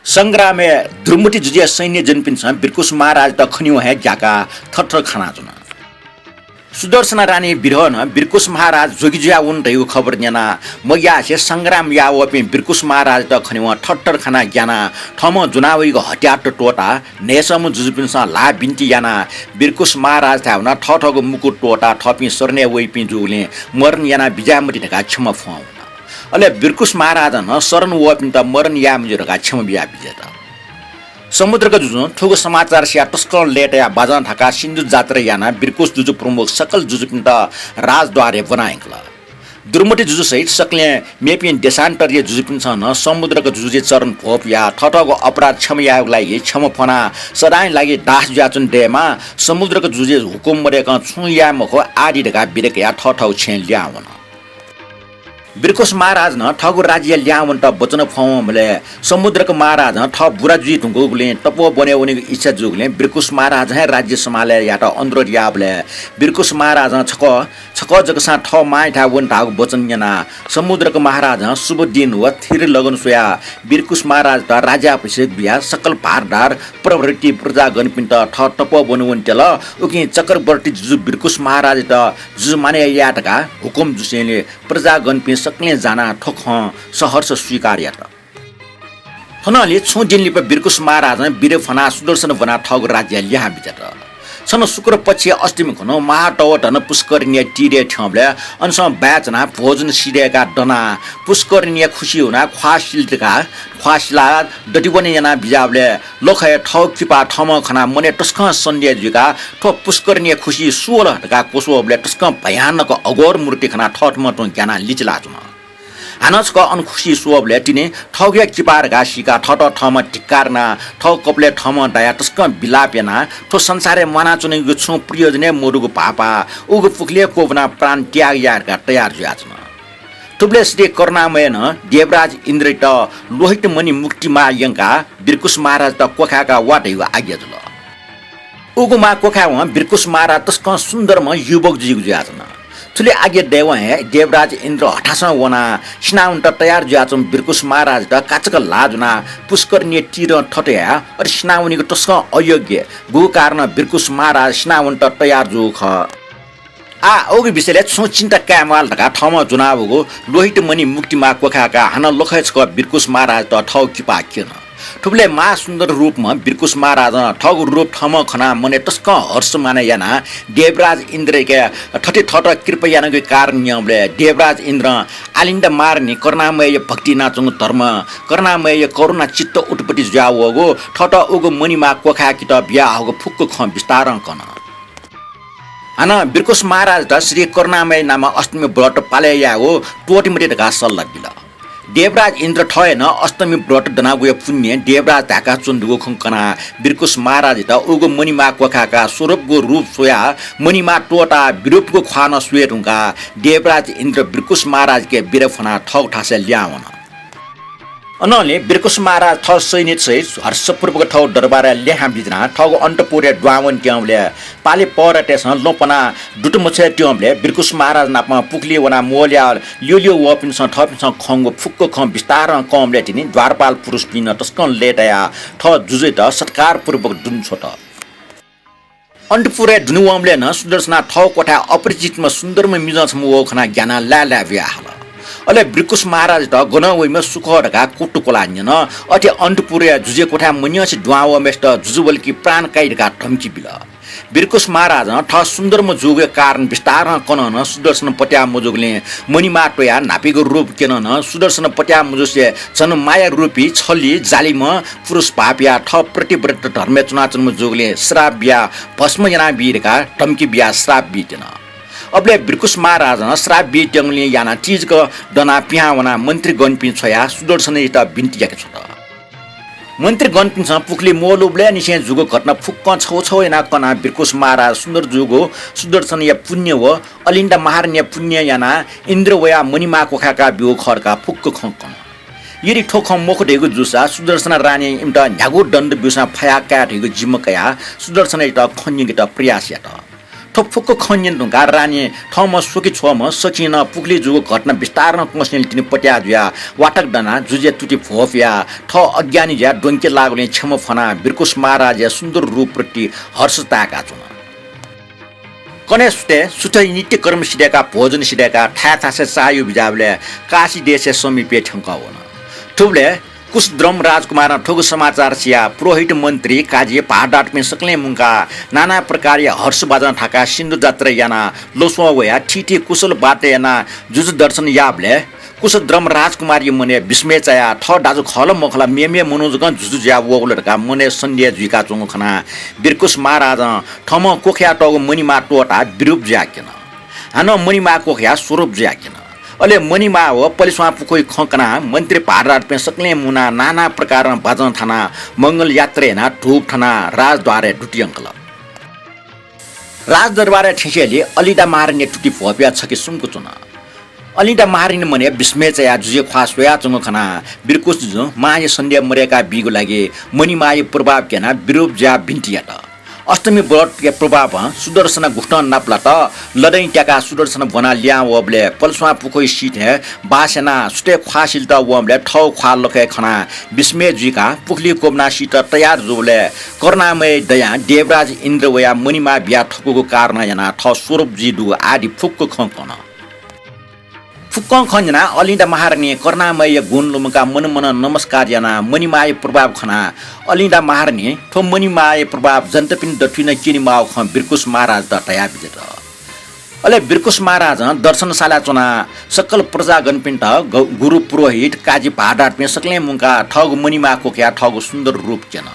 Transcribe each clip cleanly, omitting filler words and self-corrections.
संग्रामे द्रुमुटी जुजिया सैन्य जनपिन्छ बिरकुश महाराज त खनियो है ज्याका थर खाना जुना सुदर्शन रानी बिरहन बिरकुश महाराज जोगिजुया उन रहेको खबर न्याना म यासे संग्राम या वपि बिरकुश महाराज त खनियो ठट्टर खाना ज्ञाना ठम जुनावैको हट्याट टोटा नेसम जुजुपिन्छ ला बिन्ती याना बिरकुश महाराज थाउना ठठको मुकुट टोटा ठपि सर्ने वैपि जुले मर्न याना बिजामटी ढका क्षम फौ अले बिरकुश महाराज न शरण वपि त मर्न या मुजरका क्षम बिया बिजेता समुद्रका जुजु ठुगो समाचार स्या टस्कर लेट या बाजान ढाका सिन्धु जात्रा याना बिरकुश जुजु प्रमुख सकल जुजु पिन्त राजद्वारे बनाएकला दुर्मटी जुजु सहित सकले मेपिन देशान्तर ये जुजु पिन्छ न समुद्रका जुजु चरण भोप या ठठको अपराध क्षम यागलाई क्षम फना सदाय लागि दास ज्याचुन डेमा समुद्रका जुजु हुकुम मरेका छु या मखो आदि ढका बिरेक या ठठौ छेन ल्याउन बिरकुश महाराज न ठगु राज्य ल्याउन त बचन फौमले समुद्रको महाराज न ठ बुराजुई ढुङ्गुले टपो बने उनीको इच्छा जुगले बिरकुश महाराज है राज्य सम्हाले या त अनुरोध याबले बिरकुश महाराज छक जगसा ठ माइ ठा वन ढागु बचन याना समुद्रको महाराज शुभ दिन व थिर लगन सोया बिरकुश महाराज त राजा अभिषेक बिया सकल भारदार प्रवृत्ति प्रजा गणपिन्त ठ टपो बनुवन तेल उकि चक्रवर्ती जुजु बिरकुश महाराज त जुजु माने याटका हुकुम जुसेले प्रजा गणपिन सकले जाना ठोख सहर्ष स्वीकार्य त थनले छु दिनले बिरकुश महाराज बिरे फना सुदर्शन बना ठग राज्य ल्या बिजत सन शुक्र पक्ष अष्टमी खनो महाटव धन पुष्करिणी टिरे ठ्याउले अनस ब्याचना भोजन सिरेका डना पुष्करिणी खुशी हुना ख्वासिलका ख्वासिला डटिबने जना बिजाबले लोखय ठौ किपा ठम खना मने टस्क सन्ध्या जुका ठो पुष्करिणी खुशी 16 ढका कोसोबले टस्क भयानक अगोर मूर्ति खना ठठम त ज्ञाना लिचला जुना हानसको अनखुसी सोबले तिने ठौग्या किपार घासीका ठट ठम टिकारना ठौ कपले ठम दया टस्क बिलापेना ठो संसारे मना चुनेको छु प्रियोजने मोरुको पापा उगु फुक्ले कोबना प्राण त्याग यारका तयार जुयाचमा तुबले श्री करुणामयन देवराज इन्द्र त लोहित मणि मुक्तिमा यंका बिरकुश महाराज त कोखाका वाटैको आज्ञा जुल उगुमा कोखामा बिरकुश महाराज टस्क सुन्दरमा युवक जिगु जुयाचना तुले आगे देव है देवराज इन्द्र हठास वना स्नाउन त तयार ज्याचम बिरकुश महाराज त काचक लाजुना पुष्करिणी तिर ठटया अर स्नाउनीको टस्क अयोग्य गु कारण बिरकुश महाराज स्नाउन त तयार जुख ओगी विषयले छु चिन्ता कामाल ढका ठम जुनावको लोहित मणि मुक्तिमा कोखाका हान लोखैचको बिरकुश महाराज त ठौ किपा किन ठुबले मा सुन्दर रूपमा बिरकुश महाराज ठगु रूप ठम खना मने टस्क हर्ष माने याना देवराज इन्द्र के ठटे ठट कृपयानको कारण नियमले देवराज इन्द्र आलिन्द मार्ने करुणामय भक्ति नाचुङ धर्म करुणामय करुणा चित्त उटपटी जावगो ठट उगो मणिमा कोखा कित बिया हगो फुक्क ख विस्तार कन अन बिरकुश महाराज त श्री करुणामय नाम अष्टमी व्रत पाले यागो टोटीमटे ढका सल्ला बिला देवराज इन्द्र ठयन अष्टमी व्रत दनागुय पुण्य देवराज धाका चुन्दुगो खंकना बिरकुश महाराज त उगो मणिमा कोखाका स्वरूपको रूप सोया मणिमा टोटा विरूपको ख्वान सुएटुङका देवराज इन्द्र बिरकुश महाराज के बिरफना ठग ठासे ल्याउन अनले बिरकुश महाराज थ सैनिक सहित हर्षपूर्वक ठौ दरबार ल्याहा बिजना ठग अन्तपुरे द्वावन ट्याउले पाले परटेसन लोपना दुटमुछे ट्याउले बिरकुश महाराज नापमा पुक्ली वना मोल्या लियो वपिनस ठपिनस खंगो फुक्क ख विस्तार कमले तिनी द्वारपाल पुरुष पिन टस्कन लेटया ठ जुजे त सत्कार पूर्वक दुन छोट अन्तपुरे दुनुवमले न सुदर्शना ठौ कोठा अपरिचितमा सुन्दरमा मिजछ मो खना ज्ञाना ला व्या अले बिरकुश महाराज त गन वइमा सुख ढका कुटु कोलान्यन अथे अन्तपुरे जुजे कोठा मन्यस द्वाव मेस्ट जुजुबलकी प्राण काइडका धम्की बिल बिरकुश महाराज ठ सुन्दरमा जोगे कारण विस्तार कनन सुदर्शन पट्या मुजुगले मणिमा टोया नापीको रूप केनन सुदर्शन पट्या मुजुसे जन माया रूपी छली जालिम पुरुष पापिया ठ प्रतिव्रत धर्म चुनाचन मुजुगले श्राप बिया भस्म जना बिरका धम्की बिया श्राप बितेन अबले बिरकुश महाराज श्राप बिट्यङले याना चीजको डना पिहावना मन्त्री गणपिन छया सुदर्शन त बिन्ती याके छ मन्त्री गणपिन छ पुक्ली मोलुबले निसे जुगो घटना फुक्क छौ याना कना बिरकुश महाराज सुन्दर जुगो सुदर्शन या पुण्य व अलिन्दा महारण्य पुण्य याना इन्द्र वया मणिमा कोखाका बिउ खरका फुक्क खंकन यदि ठोख मोख ढेगु जुसा सुदर्शन रानी इमटा न्यागु दण्ड बिउसा फया काटेगु जिमकया सुदर्शन त खन्यगे त प्रयास या त फुक्क खन्यन ढुङ्गा रानी ठाउँमा सोकी छोमा सकिन पुग्ली जुगो घटना विस्तारमा कस्ने तिनी पट्या जुया वाटक डना जुजे टुटी फोफिया ठ अज्ञानी ज्या डोङ्के लाग्ने क्षम फना बिर्कुस महाराज या सुन्दर रूपप्रति हर्षताका छन् कने सुटे नित्य कर्म सिडेका भोजन सिडेका ठासे सायु बिजाबले काशी देशे समीपे ठंका हुन ठुबले कुशद्रम राजकुमार ठोगु समाचार सिया पुरोहित मन्त्री काजी पहाडाट में सकले मुंगा नाना प्रकार हर्ष बाजन ठाका सिन्धु जात्रा याना लोसवा वया ठीठी कुशल बाटे याना जुज दर्शन याबले कुशद्रम राजकुमारी मने विस्मय चया ठ दाजु खल मखला मेमे मनोजगन जुजु ज्या वगलरका मने सन्ध्या जुका चोङ खना बिरकुश महाराज ठम कोख्या टगो मणिमा टोटा विरूप ज्याकेन हानो मणिमा कोख्या स्वरूप ज्याकेन अले मणिमा हो पलिसवा पुखोइ खकना मन्त्री पहाडराट पे सकले मुना नाना प्रकार बाजन थाना मंगल यात्रे ना ठूक थाना राजद्वारे टुटी अंकल राजदरबारे ठेसेले अलिदा मारने टुटी फोप्या छ कि सुनको चुना अलिदा मारिने मने विस्मय चया जुजे ख्वास वया चंग खना बिरकुश जु माय सन्ध्या मरेका बिगु लागि मणिमाय प्रभाव केना विरूप ज्या बिन्टिया त अष्टमी व्रत के प्रभाव सुदर्शन घुटन नाप्ला त लदै ट्याका सुदर्शन बना ल्या वबले पलसवा पुखोइ सीट है बासेना सुटे ख्वासिल त वबले ठौ ख्वा लखे खना विस्मय जुका पुखली कोबना सीट तयार जोले कर्णामय दया देवराज इन्द्र वया मणिमा बिया ठकुको कारण याना ठ स्वरूप जिदु आदि फुक्क खंकन फुक्कं खन्जना अलिदा महारानी कर्णामय गुण लुमका मन मन नमस्कार याना मणिमाय प्रभाव खना अलिदा महारानी ठो मणिमाय प्रभाव जन्तपिन दठिन किनि माव ख बिरकुश महाराज द तया बिजत अले बिरकुश महाराज दर्शनशाला चुना सकल प्रजागण पिन्ट गुरु पुरोहित काजी पहाडाट पे सकले मुंका ठग मणिमा कोक्या ठग सुन्दर रूप केन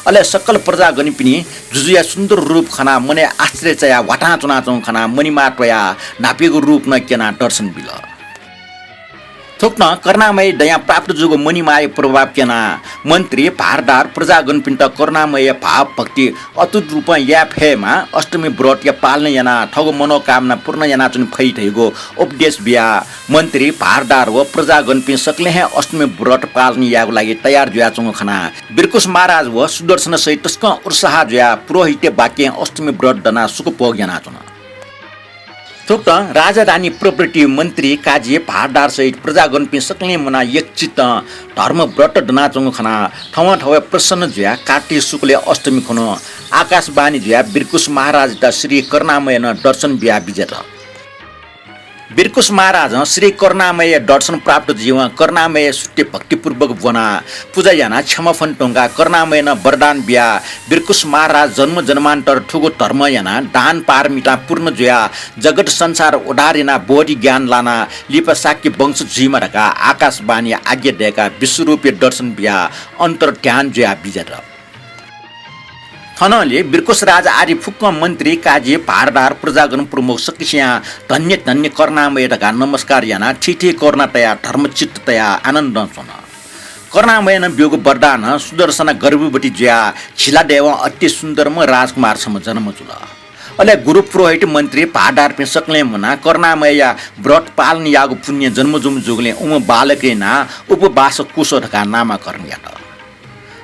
अले सकल प्रजागण पिनी जुजुया सुन्दर रूप खना मने आश्चर्य चया वाटा चुना चौ खना मणिमा टया नापिको रूप न केना दर्शन बिल थोक्न कर्णामय दया प्राप्त जुगो मणिमाय प्रभाव केना मन्त्री भारदार प्रजागण पिन्ट कर्णामय भाव भक्ति अतुट रूप या फेमा अष्टमी व्रत या पाल्ने याना ठगो मनोकामना पूर्ण याना चुन फै थैगो उपदेश बिया मन्त्री भारदार व प्रजागण पिन सकले हे अष्टमी व्रत पाल्ने याको लागि तयार जुया चुङ खना बिरकुश महाराज व सुदर्शन सहित तस्क उत्साह जुया पुरोहित बाक्य अष्टमी व्रत दना सुख पोग याना चुन थोक्ट राजा रानी प्रॉपर्टी मन्त्री काजी पहाडदार सहित प्रजागण पिन सकले मना एक चित्त धर्म व्रत डना चंग खना ठौवा ठौवा प्रसन्न जुया कार्तिक शुक्ल अष्टमी खनो आकाशवाणी जुया बिरकुश महाराज द श्री कर्णामय न दर्शन बिया बिजेता बिरकुश महाराज श्री कर्णामय दर्शन प्राप्त जीव कर्णामय सुट्टे भक्तिपूर्वक बना पूजा याना क्षमाफन टोंगा कर्णामय न वरदान बिया बिरकुश महाराज जन्म जन्मान्तर ठुगो धर्म याना दान पारमिता पूर्ण जुया जगत संसार उडारिना बोधी ज्ञान लाना लिपा साक्य वंश जीमा रका आकाशवाणी आज्ञा दिएका विश्वरूपीय दर्शन बिया अन्तर ध्यान जुया बिजेर थनले बिरकुश राजा आदि फुक्क मन्त्री काजी भारदार प्रजागण प्रमुख सकिसिया धन्य धन्य कर्णामय ढका नमस्कार याना ठिठी कर्णतया धर्मचित्ततया आनन्द सुन कर्णामय न बियोगो वरदान सुदर्शन गर्भवती ज्या छिला देव अति सुन्दरम राजकुमार सम जन्म जुल अले गुरु पुरोहित मन्त्री पहाडार पे सकले मना कर्णामय व्रत पालन यागो पुण्य जन्म जुम जुगले उम बालके ना उपवास कुश ढका नामकरण यात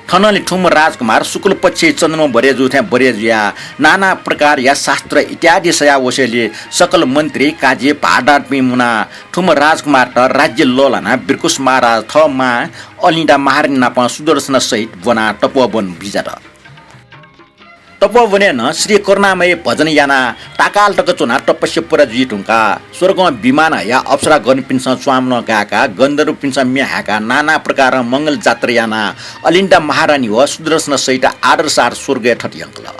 ठनले ठुम राजकुमार शुक्ल पक्ष चन्द्रमा बरेजु थ्या बरेजुया नाना प्रकार या शास्त्र इत्यादि सया वसेले सकल मन्त्री काजी पहाडार पे मुना ठुम राजकुमार त राज्य लोलाना बिरकुश महाराज थ मा अलिदा महारानी नापा सुदर्शन सहित बना तपोवन बिजर तपोवने न श्री कर्णामय भजन याना टाकाल टकचुना तपस्या पुरा जिटुङका स्वर्गमा विमान या अप्सरा गण पिन्छ स्वाम्न गाका गन्धर्व पिन्छ म्याहाका नाना प्रकार मंगल जात्रा याना अलिन्दा महारानी व सुदर्शन सहित आदरसार स्वर्ग ठटियङ्कल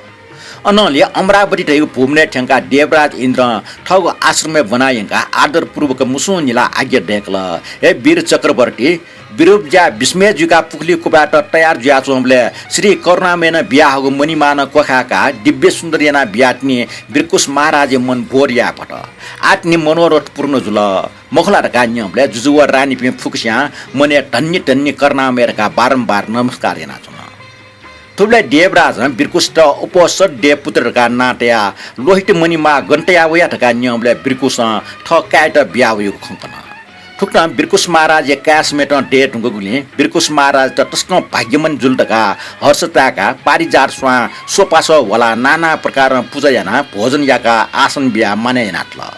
अनले अमरावती ठेगु भूमने ठ्याङ्का देवराज इन्द्र ठग आश्रम बनायङ्का आदरपूर्वक मुसु निला आज्ञा देकल हे वीर चक्रवर्ती विरूपज्या विस्मय जुका पुखली कुबाट तयार जुया चोमले श्री कर्णामयन बियाहगो मणिमान कोखाका दिव्य सुन्दरियाना बियाट्ने बिरकुश महाराज मन बोरिया पट आत्नि मनोरथ पूर्ण जुल मखलारका नियमले जुजुवा रानी पे फुक्स्या मने धन्य धन्य कर्णामयरका बारम्बार नमस्कार याना चुन थुब्ले देवराज बिरकुश त उपसद देव पुत्रका नाटया लोहित मणिमा गन्तया वया ठका नियमले बिरकुश ठ काट बियावयो खंकन ठुक्न बिरकुस महाराज क्यासमेट डेट गुगुले बिरकुस महाराज त टस्क भाग्यमन जुल्टका हर्षताका पारिजार स्वा सोपास होला नाना प्रकार पूजा याना भोजन याका आसन बिहा माने नाट्ल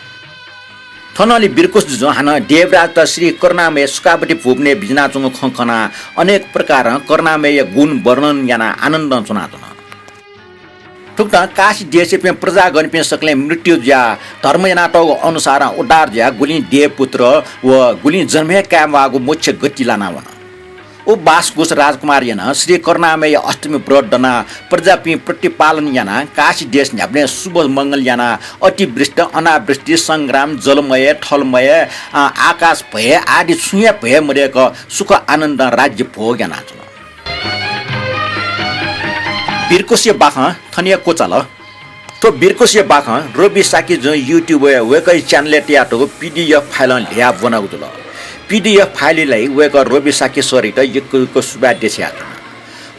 थनली बिरकुस जुजो हान देवराज त श्री कर्णामय सुकाबटी भुब्ने बिजनाचुङ खंखना अनेक प्रकार कर्णामय गुण वर्णन याना आनन्द चुनाचुन ठुक्न काशी देशे पे प्रजा गण पे सकले मृत्यु ज्या धर्म यानाटो अनुसार उडार ज्या गुली देवपुत्र व गुली जन्मे कामवागु मोक्ष गति लानावन ओ बासगोस राजकुमार याना श्री कर्णामय अष्टमी व्रत डना प्रजापि प्रतिपालन याना काशी देश न्याप्ने शुभ मंगल याना अतिवृष्ट अनावृष्टि संग्राम जलमय थलमय आकाश भय आदि सुय भय मरेको सुख आनन्द राज्य भोग याना बिरकुसिय बाख थनिया कोचाल तो बिरकुसिय बाख रोबी साकी जो युट्युब वेकै च्यानल टियाटो पीडीएफ फाइल ल्या बनाउदुल पीडीएफ फाइललाई वेक रोबी साकी सरित यको सुबा देसिया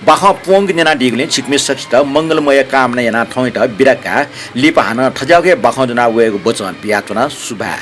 बाख पोंग नेना डिगले छिकमे सकित मंगलमय कामना याना थौइट बिराका लिपाहन ठजागे बाख जना वेको बचन पियाचना सुबा